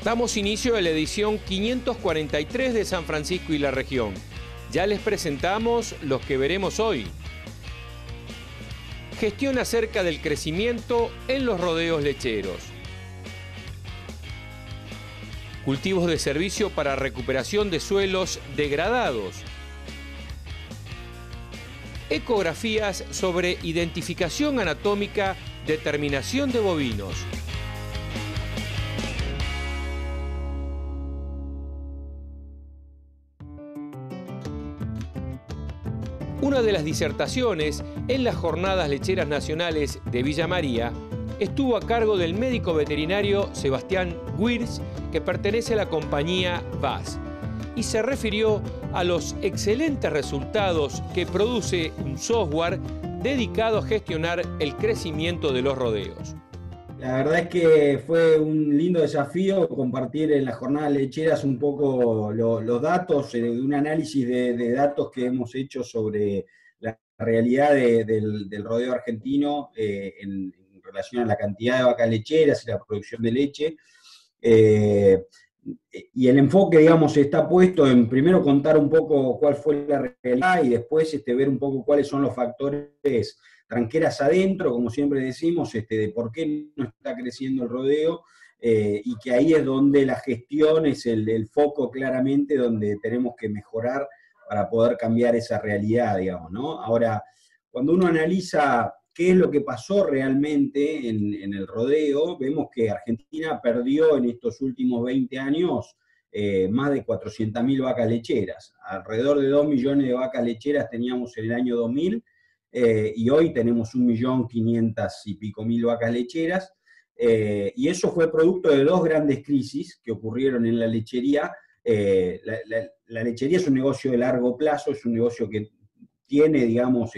Damos inicio a la edición 543 de San Francisco y la región. Ya les presentamos los que veremos hoy. Gestión acerca del crecimiento en los rodeos lecheros. Cultivos de servicio para recuperación de suelos degradados. Ecografías sobre identificación anatómica, determinación de bovinos. Una de las disertaciones en las Jornadas Lecheras Nacionales de Villa María estuvo a cargo del médico veterinario Sebastián Wirz, que pertenece a la compañía VAS, y se refirió a los excelentes resultados que produce un software dedicado a gestionar el crecimiento de los rodeos. La verdad es que fue un lindo desafío compartir en las jornadas lecheras un poco los datos, de un análisis de datos que hemos hecho sobre la realidad del rodeo argentino en relación a la cantidad de vacas lecheras y la producción de leche. Y el enfoque, digamos, está puesto en primero contar un poco cuál fue la realidad y después ver un poco cuáles son los factores tranqueras adentro, como siempre decimos, de por qué no está creciendo el rodeo, y que ahí es donde la gestión es el foco claramente donde tenemos que mejorar para poder cambiar esa realidad, digamos, ¿no? Ahora, cuando uno analiza qué es lo que pasó realmente en el rodeo, vemos que Argentina perdió en estos últimos 20 años más de 400.000 vacas lecheras. Alrededor de 2 millones de vacas lecheras teníamos en el año 2000, y hoy tenemos 1.500.000 y pico vacas lecheras, y eso fue producto de dos grandes crisis que ocurrieron en la lechería. La lechería es un negocio de largo plazo, es un negocio que tiene, digamos,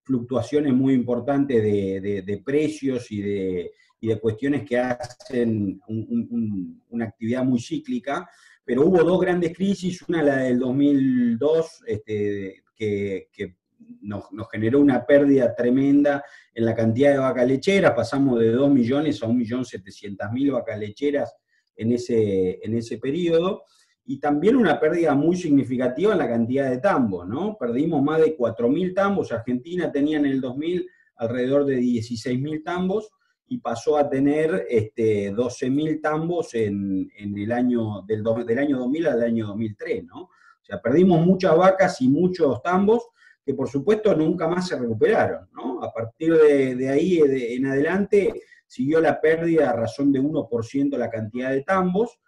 fluctuaciones muy importantes de precios y de cuestiones que hacen una actividad muy cíclica, pero hubo dos grandes crisis, una la del 2002, que nos generó una pérdida tremenda en la cantidad de vacas lecheras, pasamos de 2 millones a 1.700.000 vacas lecheras en ese periodo, y también una pérdida muy significativa en la cantidad de tambos, ¿no? Perdimos más de 4.000 tambos, Argentina tenía en el 2000 alrededor de 16.000 tambos, y pasó a tener 12.000 tambos en el año, del año 2000 al año 2003, ¿no? O sea, perdimos muchas vacas y muchos tambos, que por supuesto nunca más se recuperaron, ¿no? A partir de ahí en adelante siguió la pérdida a razón de 1% la cantidad de tambos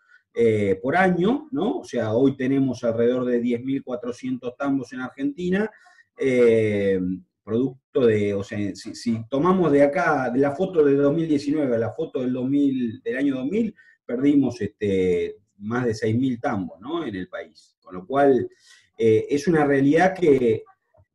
por año, ¿no? O sea, hoy tenemos alrededor de 10.400 tambos en Argentina, producto de, o sea, si tomamos de acá, de la foto de 2019 a la foto del año 2000, perdimos más de 6.000 tambos, ¿no? En el país. Con lo cual, es una realidad que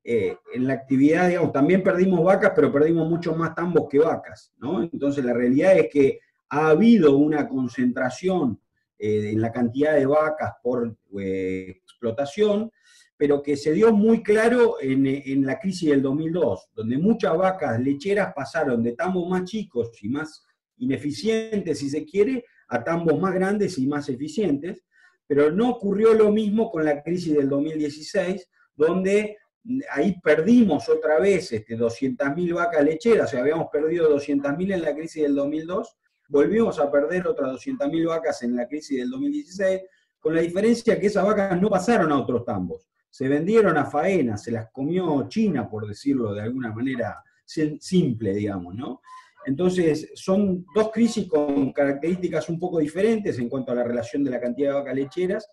en la actividad, digamos, también perdimos vacas, pero perdimos mucho más tambos que vacas, ¿no? Entonces la realidad es que ha habido una concentración en la cantidad de vacas por explotación, pero que se dio muy claro en la crisis del 2002, donde muchas vacas lecheras pasaron de tambos más chicos y más ineficientes, si se quiere, a tambos más grandes y más eficientes, pero no ocurrió lo mismo con la crisis del 2016, donde ahí perdimos otra vez 200.000 vacas lecheras, o sea, habíamos perdido 200.000 en la crisis del 2002, volvimos a perder otras 200.000 vacas en la crisis del 2016, con la diferencia que esas vacas no pasaron a otros tambos, se vendieron a faena, se las comió China, por decirlo de alguna manera simple, digamos, ¿no? Entonces, son dos crisis con características un poco diferentes en cuanto a la relación de la cantidad de vacas lecheras,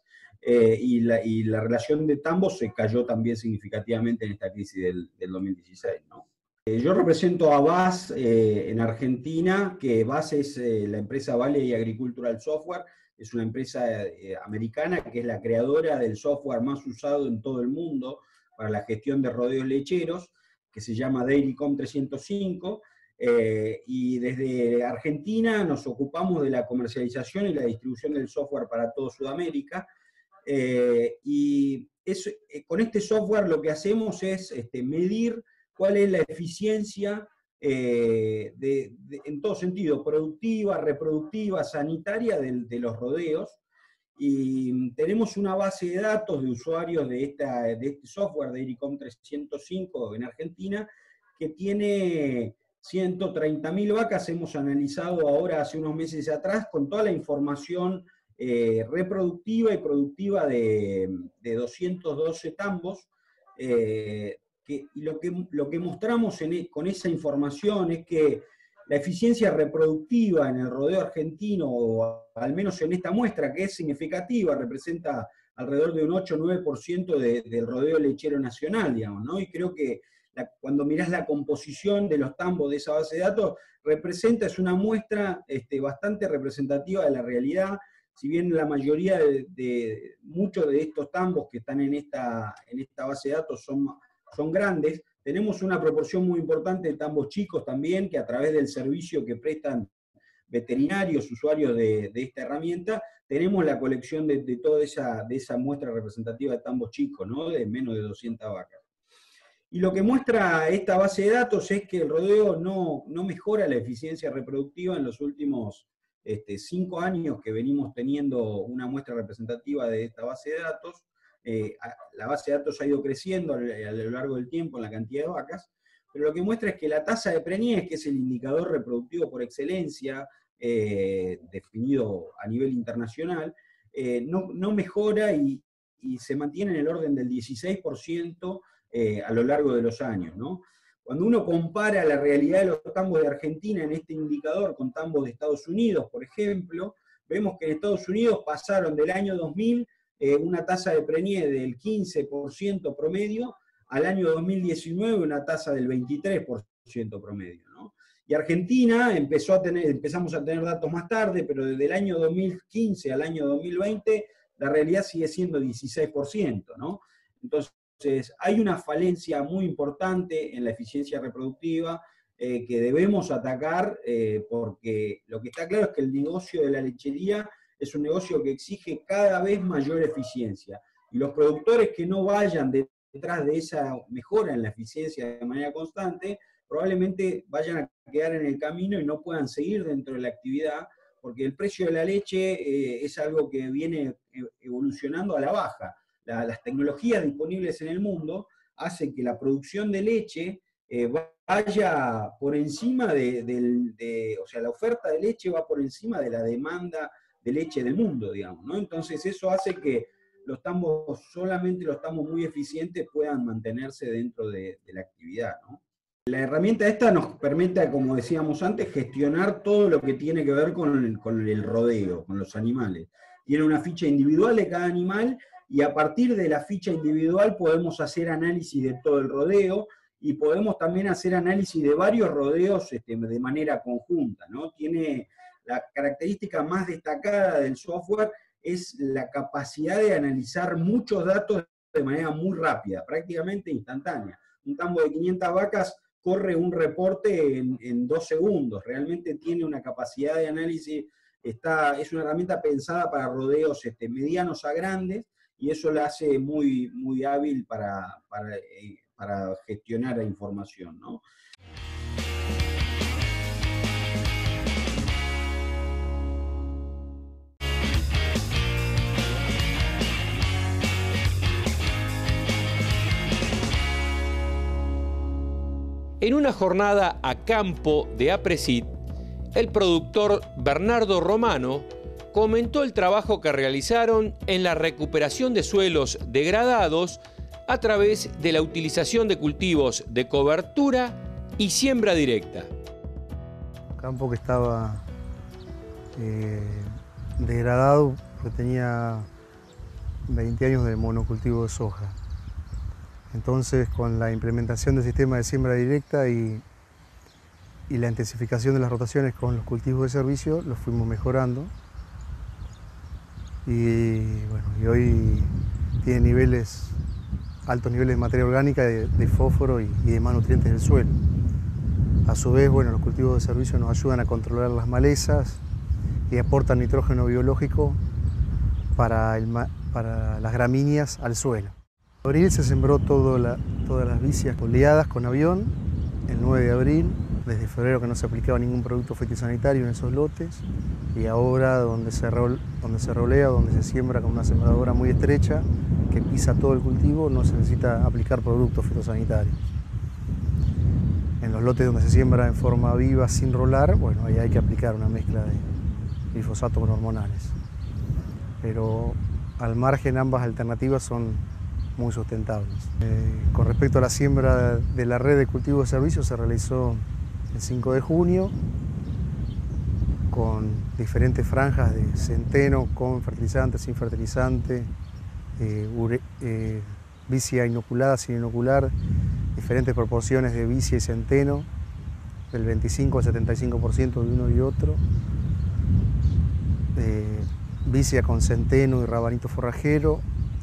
y la relación de tambos se cayó también significativamente en esta crisis del 2016, ¿no? Yo represento a VAS en Argentina, que VAS es la empresa Valley Agricultural Software, es una empresa americana que es la creadora del software más usado en todo el mundo para la gestión de rodeos lecheros, que se llama Dairycom 305, y desde Argentina nos ocupamos de la comercialización y la distribución del software para toda Sudamérica, y con este software lo que hacemos es medir cuál es la eficiencia en todo sentido, productiva, reproductiva, sanitaria de los rodeos. Y tenemos una base de datos de usuarios de este software de IRICOM 305 en Argentina, que tiene 130.000 vacas. Hemos analizado ahora hace unos meses atrás con toda la información reproductiva y productiva de 212 tambos. Y lo que mostramos con esa información es que la eficiencia reproductiva en el rodeo argentino, o al menos en esta muestra, que es significativa, representa alrededor de un 8 o 9% del rodeo lechero nacional, digamos, ¿no? Y creo que cuando mirás la composición de los tambos de esa base de datos, es una muestra bastante representativa de la realidad. Si bien la mayoría muchos de estos tambos que están en esta base de datos son grandes, tenemos una proporción muy importante de tambos chicos también, que a través del servicio que prestan veterinarios, usuarios de esta herramienta, tenemos la colección de toda esa muestra representativa de tambos chicos, ¿no? De menos de 200 vacas. Y lo que muestra esta base de datos es que el rodeo no mejora la eficiencia reproductiva en los últimos 5 años que venimos teniendo una muestra representativa de esta base de datos. La base de datos ha ido creciendo a lo largo del tiempo en la cantidad de vacas, pero lo que muestra es que la tasa de preñez, que es el indicador reproductivo por excelencia, definido a nivel internacional, no mejora y se mantiene en el orden del 16% a lo largo de los años, ¿no? Cuando uno compara la realidad de los tambos de Argentina en este indicador con tambos de Estados Unidos, por ejemplo, vemos que en Estados Unidos pasaron del año 2000 una tasa de preñez del 15% promedio, al año 2019 una tasa del 23% promedio, ¿no? Y Argentina empezamos a tener datos más tarde, pero desde el año 2015 al año 2020 la realidad sigue siendo 16%, ¿no? Entonces hay una falencia muy importante en la eficiencia reproductiva que debemos atacar, porque lo que está claro es que el negocio de la lechería es un negocio que exige cada vez mayor eficiencia. Y los productores que no vayan detrás de esa mejora en la eficiencia de manera constante, probablemente vayan a quedar en el camino y no puedan seguir dentro de la actividad, porque el precio de la leche es algo que viene evolucionando a la baja. Las tecnologías disponibles en el mundo hacen que la producción de leche vaya por encima o sea, la oferta de leche va por encima de la demanda de leche del mundo, digamos, ¿no? Entonces eso hace que solamente los tambos muy eficientes puedan mantenerse dentro de la actividad, ¿no? La herramienta esta nos permite, como decíamos antes, gestionar todo lo que tiene que ver con el rodeo, con los animales. Tiene una ficha individual de cada animal y a partir de la ficha individual podemos hacer análisis de todo el rodeo y podemos también hacer análisis de varios rodeos de manera conjunta, ¿no? Tiene la característica más destacada del software es la capacidad de analizar muchos datos de manera muy rápida, prácticamente instantánea. Un tambo de 500 vacas corre un reporte en 2 segundos, realmente tiene una capacidad de análisis, es una herramienta pensada para rodeos medianos a grandes, y eso la hace muy, muy hábil para gestionar la información, ¿no? En una jornada a campo de APRESID, el productor Bernardo Romano comentó el trabajo que realizaron en la recuperación de suelos degradados a través de la utilización de cultivos de cobertura y siembra directa. Campo que estaba degradado porque tenía 20 años de monocultivo de soja. Entonces, con la implementación del sistema de siembra directa y la intensificación de las rotaciones con los cultivos de servicio, los fuimos mejorando. Y hoy tiene altos niveles de materia orgánica, de fósforo y demás nutrientes del suelo. A su vez, los cultivos de servicio nos ayudan a controlar las malezas y aportan nitrógeno biológico para las gramíneas al suelo. En abril se sembró todas las vicias oleadas con avión, el 9 de abril, desde febrero que no se aplicaba ningún producto fitosanitario en esos lotes, y ahora donde se rolea, donde se siembra con una sembradora muy estrecha que pisa todo el cultivo, no se necesita aplicar productos fitosanitarios. En los lotes donde se siembra en forma viva sin rolar, bueno, ahí hay que aplicar una mezcla de glifosato con hormonales. Pero al margen ambas alternativas son muy sustentables. Con respecto a la siembra de la red de cultivo de servicio, se realizó el 5 de junio con diferentes franjas de centeno con fertilizante, sin fertilizante, vicia inoculada, sin inocular, diferentes proporciones de vicia y centeno, del 25 al 75% de uno y otro, vicia con centeno y rabanito forrajero,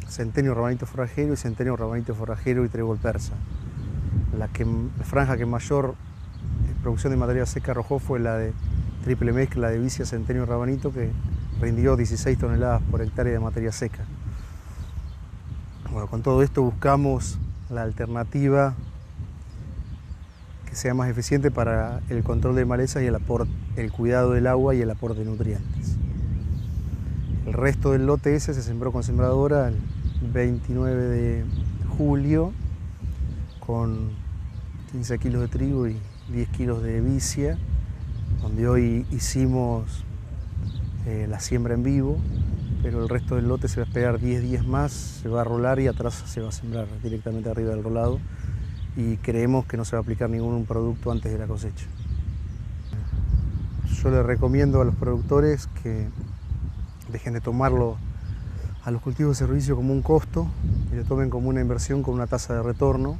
centeno y rabanito forrajero y centeno y rabanito forrajero y trébol persa. La franja que mayor producción de materia seca arrojó fue la de triple mezcla de vicia, centeno y rabanito, que rindió 16 toneladas por hectárea de materia seca. Bueno, con todo esto buscamos la alternativa que sea más eficiente para el control de malezas y el cuidado del agua y el aporte de nutrientes. El resto del lote ese se sembró con sembradora el 29 de julio con 15 kilos de trigo y 10 kilos de vicia, donde hoy hicimos la siembra en vivo, pero el resto del lote se va a esperar 10 días más, se va a rolar y atrás se va a sembrar directamente arriba del rolado, y creemos que no se va a aplicar ningún producto antes de la cosecha. Yo les recomiendo a los productores que dejen de tomarlo a los cultivos de servicio como un costo y lo tomen como una inversión con una tasa de retorno,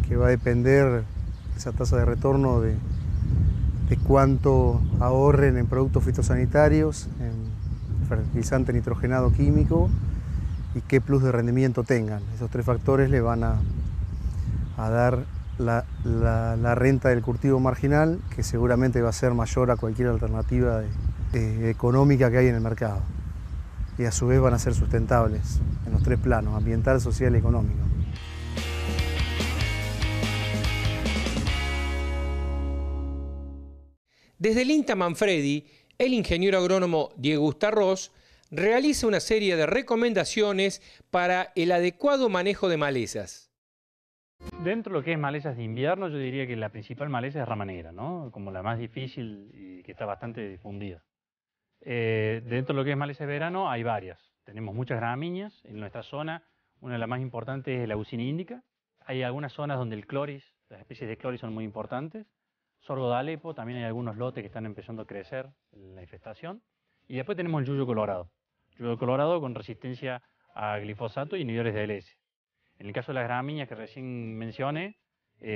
que va a depender esa tasa de retorno de cuánto ahorren en productos fitosanitarios, en fertilizante nitrogenado químico y qué plus de rendimiento tengan. Esos tres factores le van a dar la renta del cultivo marginal, que seguramente va a ser mayor a cualquier alternativa económica que hay en el mercado. Y a su vez van a ser sustentables en los tres planos: ambiental, social y económico. Desde el INTA Manfredi, el ingeniero agrónomo Diego Ustarroz realiza una serie de recomendaciones para el adecuado manejo de malezas. Dentro de lo que es malezas de invierno, yo diría que la principal maleza es rama negra, ¿no? Como la más difícil y que está bastante difundida. Dentro de lo que es maleza de verano hay varias. Tenemos muchas gramíneas. En nuestra zona, una de las más importantes es la Leucina indica. Hay algunas zonas donde el cloris, las especies de cloris son muy importantes. Sorgo de Alepo, también hay algunos lotes que están empezando a crecer en la infestación. Y después tenemos el yuyo colorado. Yuyo colorado con resistencia a glifosato y inhibidores de LS. En el caso de las gramíneas que recién mencioné,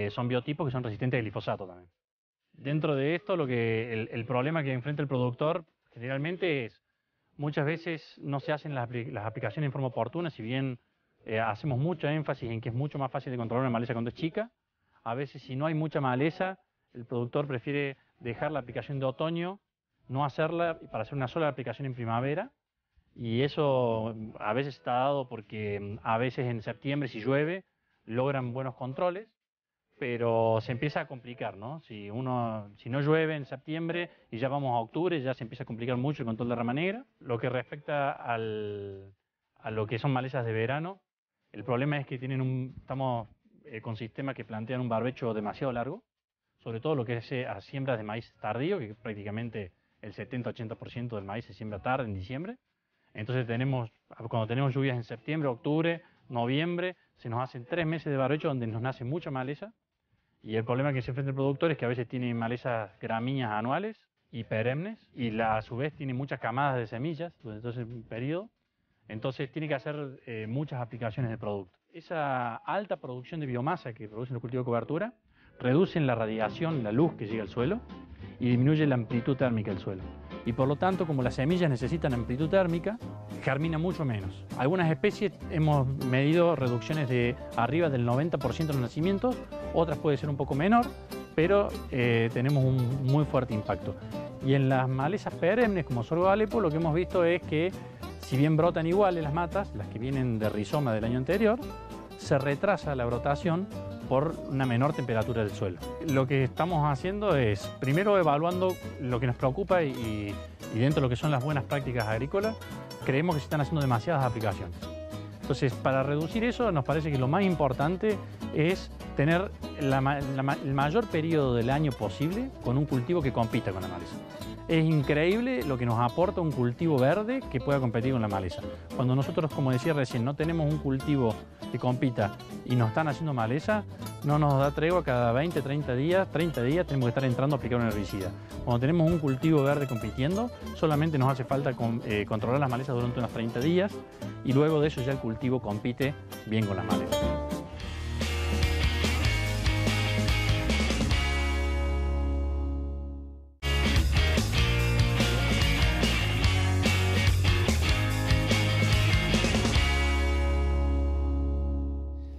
son biotipos que son resistentes a glifosato también. Dentro de esto, el problema que enfrenta el productor generalmente es, muchas veces no se hacen las aplicaciones en forma oportuna, si bien hacemos mucho énfasis en que es mucho más fácil de controlar una maleza cuando es chica. A veces, si no hay mucha maleza, el productor prefiere dejar la aplicación de otoño, no hacerla para hacer una sola aplicación en primavera, y eso a veces está dado porque a veces en septiembre, si llueve, logran buenos controles, pero se empieza a complicar, ¿no? Si no llueve en septiembre y ya vamos a octubre, ya se empieza a complicar mucho el control de rama negra. Lo que respecta a lo que son malezas de verano, el problema es que estamos con sistemas que plantean un barbecho demasiado largo, sobre todo lo que es a siembras de maíz tardío, que prácticamente el 70-80% del maíz se siembra tarde, en diciembre. Entonces cuando tenemos lluvias en septiembre, octubre, noviembre, se nos hacen 3 meses de barbecho donde nos nace mucha maleza. Y el problema que se enfrenta el productor es que a veces tiene malezas gramíneas anuales y perennes, y a su vez tiene muchas camadas de semillas durante todo ese periodo. Entonces tiene que hacer muchas aplicaciones de producto. Esa alta producción de biomasa que producen los cultivos de cobertura reducen la radiación, la luz que llega al suelo, y disminuye la amplitud térmica del suelo. Y por lo tanto, como las semillas necesitan amplitud térmica, germina mucho menos. Algunas especies hemos medido reducciones de arriba del 90% en los nacimientos, otras puede ser un poco menor, pero tenemos un muy fuerte impacto. Y en las malezas perennes, como sorgo de Alepo, lo que hemos visto es que, si bien brotan iguales las matas, las que vienen de rizoma del año anterior, se retrasa la brotación por una menor temperatura del suelo. Lo que estamos haciendo es, primero evaluando lo que nos preocupa y dentro de lo que son las buenas prácticas agrícolas, creemos que se están haciendo demasiadas aplicaciones. Entonces, para reducir eso, nos parece que lo más importante es tener el mayor periodo del año posible con un cultivo que compita con la maleza. Es increíble lo que nos aporta un cultivo verde que pueda competir con la maleza. Cuando nosotros, como decía recién, no tenemos un cultivo que compita y nos están haciendo maleza, no nos da tregua cada 20, 30 días tenemos que estar entrando a aplicar un herbicida. Cuando tenemos un cultivo verde compitiendo, solamente nos hace falta controlar las malezas durante unos 30 días y luego de eso ya el cultivo compite bien con las malezas.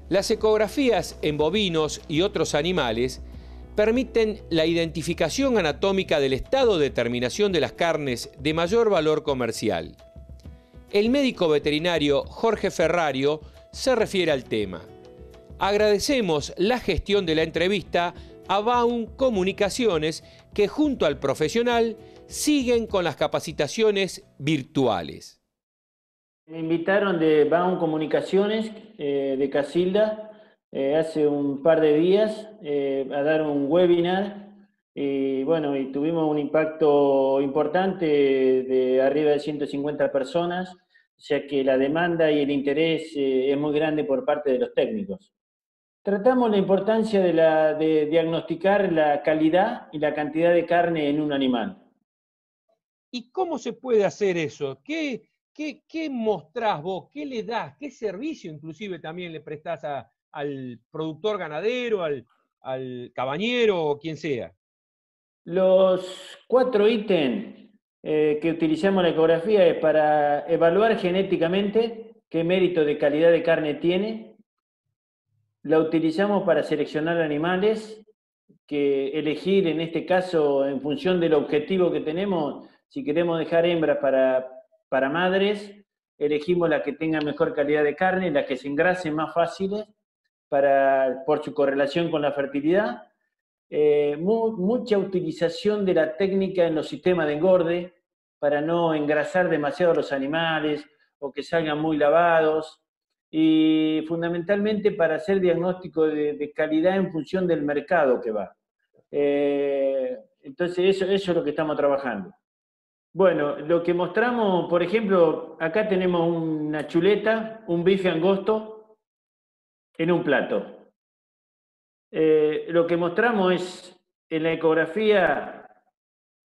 Las ecografías en bovinos y otros animales permiten la identificación anatómica del estado de terminación de las carnes de mayor valor comercial. El médico veterinario Jorge Ferrario se refiere al tema. Agradecemos la gestión de la entrevista a Baum Comunicaciones, que junto al profesional siguen con las capacitaciones virtuales. Me invitaron de Baum Comunicaciones, de Casilda, hace un par de días a dar un webinar y bueno, y tuvimos un impacto importante de arriba de 150 personas, o sea que la demanda y el interés es muy grande por parte de los técnicos. Tratamos la importancia de diagnosticar la calidad y la cantidad de carne en un animal. ¿Y cómo se puede hacer eso? ¿Qué mostrás vos? ¿Qué le das? ¿Qué servicio inclusive también le prestás al productor ganadero, al cabañero o quien sea? Los 4 ítems que utilizamos en la ecografía es para evaluar genéticamente qué mérito de calidad de carne tiene. La utilizamos para seleccionar animales, que elegir en este caso en función del objetivo que tenemos, si queremos dejar hembras para madres, elegimos la que tenga mejor calidad de carne, las que se engrasen más fáciles por su correlación con la fertilidad. Mucha utilización de la técnica en los sistemas de engorde para no engrasar demasiado los animales o que salgan muy lavados, y fundamentalmente para hacer diagnóstico de calidad en función del mercado que va. Entonces eso es lo que estamos trabajando. Bueno, lo que mostramos, por ejemplo, acá tenemos una chuleta, un bife angosto en un plato. Lo que mostramos es, en la ecografía,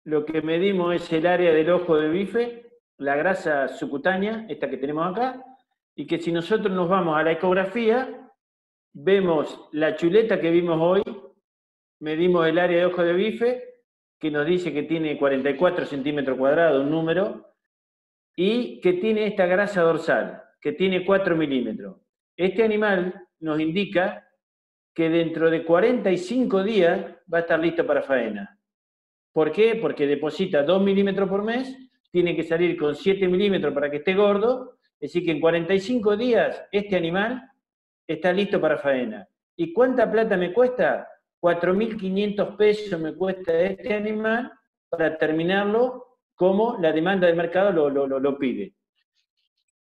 lo que medimos es el área del ojo de bife, la grasa subcutánea, esta que tenemos acá, y que si nosotros nos vamos a la ecografía, vemos la chuleta que vimos hoy, medimos el área de ojo de bife, que nos dice que tiene 44 centímetros cuadrados, un número, y que tiene esta grasa dorsal, que tiene 4 milímetros. Este animal nos indica que dentro de 45 días va a estar listo para faena. ¿Por qué? Porque deposita 2 milímetros por mes, tiene que salir con 7 milímetros para que esté gordo, es decir que en 45 días este animal está listo para faena. ¿Y cuánta plata me cuesta? 4.500 pesos me cuesta este animal para terminarlo como la demanda del mercado lo pide.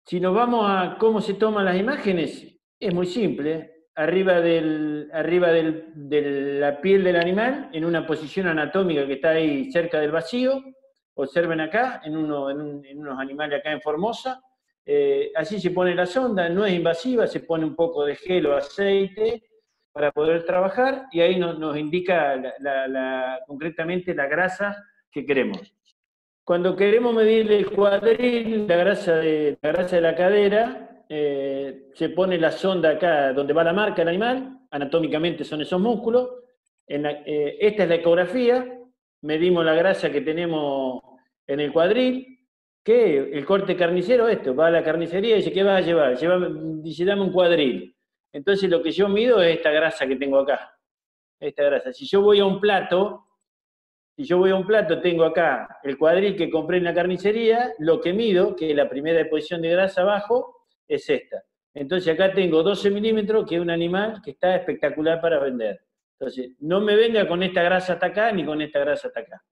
Si nos vamos a cómo se toman las imágenes, es muy simple. Arriba de la piel del animal, en una posición anatómica que está ahí cerca del vacío. Observen acá, en unos animales acá en Formosa. Así se pone la sonda, no es invasiva, se pone un poco de gel o aceite para poder trabajar, y ahí nos indica concretamente la grasa que queremos. Cuando queremos medir el cuadril, la grasa de la cadera, se pone la sonda acá donde va la marca del animal, anatómicamente son esos músculos. Esta es la ecografía, medimos la grasa que tenemos en el cuadril, que el corte carnicero, va a la carnicería y dice, ¿qué vas a llevar? Dice, dame un cuadril. Entonces lo que yo mido es esta grasa que tengo acá, esta grasa. Si yo voy a un plato, tengo acá el cuadril que compré en la carnicería, lo que mido, que es la primera posición de grasa abajo, es esta. Entonces acá tengo 12 milímetros, que es un animal que está espectacular para vender. Entonces, no me venga con esta grasa hasta acá, ni con esta grasa hasta acá.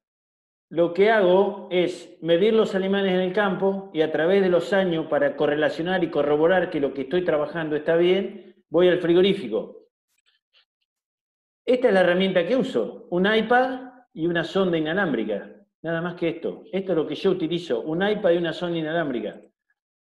Lo que hago es medir los animales en el campo y a través de los años, para correlacionar y corroborar que lo que estoy trabajando está bien, voy al frigorífico. Esta es la herramienta que uso, un iPad y una sonda inalámbrica. Nada más que esto. Esto es lo que yo utilizo, un iPad y una sonda inalámbrica.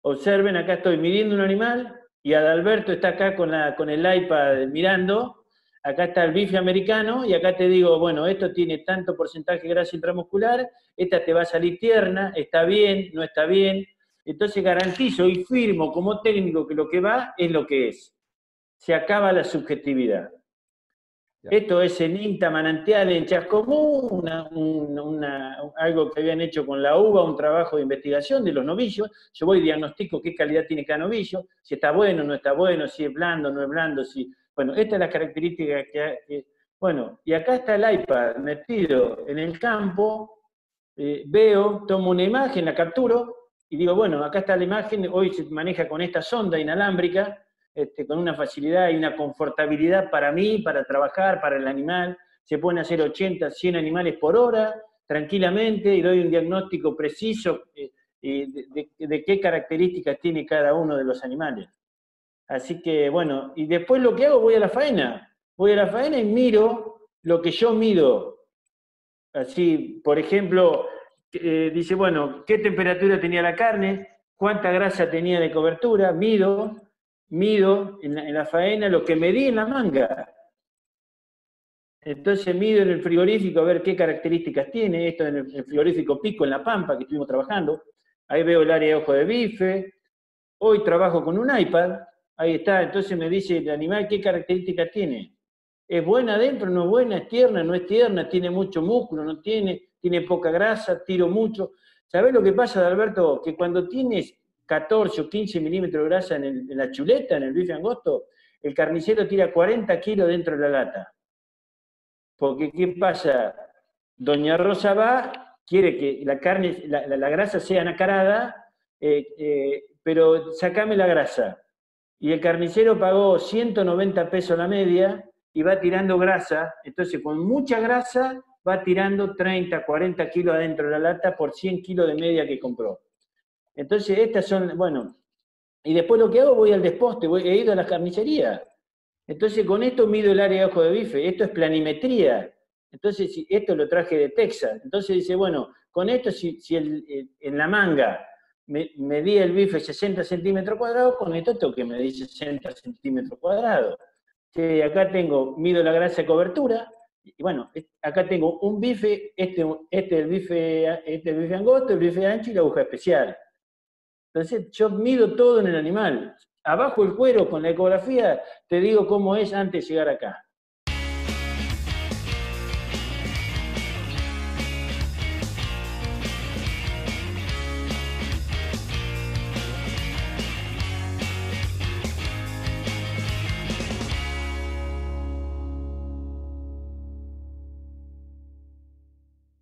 Observen, acá estoy midiendo un animal y Adalberto está acá con el iPad mirando. Acá está el bife americano y acá te digo, bueno, esto tiene tanto porcentaje de grasa intramuscular, esta te va a salir tierna, está bien, no está bien. Entonces garantizo y firmo como técnico que lo que va es lo que es. Se acaba la subjetividad. Esto es en INTA Manantial, en Chascomú, algo que habían hecho con la uva, un trabajo de investigación de los novillos. Yo voy y diagnostico qué calidad tiene cada novillo, si está bueno, no está bueno, si es blando, no es blando, si... Bueno, esta es la característica que... Bueno, y acá está el iPad metido en el campo, veo, tomo una imagen, la capturo, y digo, bueno, acá está la imagen, hoy se maneja con esta sonda inalámbrica, con una facilidad y una confortabilidad para mí, para trabajar, para el animal. Se pueden hacer 80, 100 animales por hora, tranquilamente, y doy un diagnóstico preciso de qué características tiene cada uno de los animales. Así que, bueno, y después lo que hago, voy a la faena. Voy a la faena y miro lo que yo mido. Así, por ejemplo, dice, bueno, ¿qué temperatura tenía la carne? ¿Cuánta grasa tenía de cobertura? Mido en la faena lo que medí en la manga. Entonces mido en el frigorífico a ver qué características tiene. Esto en el frigorífico Pico, en La Pampa, que estuvimos trabajando. Ahí veo el área de ojo de bife. Hoy trabajo con un iPad. Ahí está. Entonces me dice el animal qué características tiene. ¿Es buena adentro? ¿No es buena? ¿Es tierna? ¿No es tierna? ¿Tiene mucho músculo? ¿No tiene? ¿Tiene poca grasa? ¿Tiro mucho? ¿Sabés lo que pasa, Alberto? Que cuando tienes 14 o 15 milímetros de grasa en la chuleta, en el bife angosto, el carnicero tira 40 kilos dentro de la lata. Porque, ¿qué pasa? Doña Rosa va, quiere que la carne, la grasa sea nacarada, pero sacame la grasa. Y el carnicero pagó 190 pesos la media y va tirando grasa, entonces con mucha grasa va tirando 30, 40 kilos adentro de la lata por 100 kilos de media que compró. Entonces estas son, bueno, y después lo que hago, voy al desposte, he ido a la carnicería. Entonces con esto mido el área de ojo de bife, esto es planimetría. Entonces esto lo traje de Texas. Entonces dice, bueno, con esto si en la manga medí el bife 60 centímetros cuadrados, con esto tengo que medir 60 centímetros cuadrados. Acá mido la grasa de cobertura, y bueno, acá tengo un bife, este es el bife angosto, el bife ancho y la aguja especial. Entonces yo mido todo en el animal. Abajo el cuero con la ecografía te digo cómo es antes de llegar acá.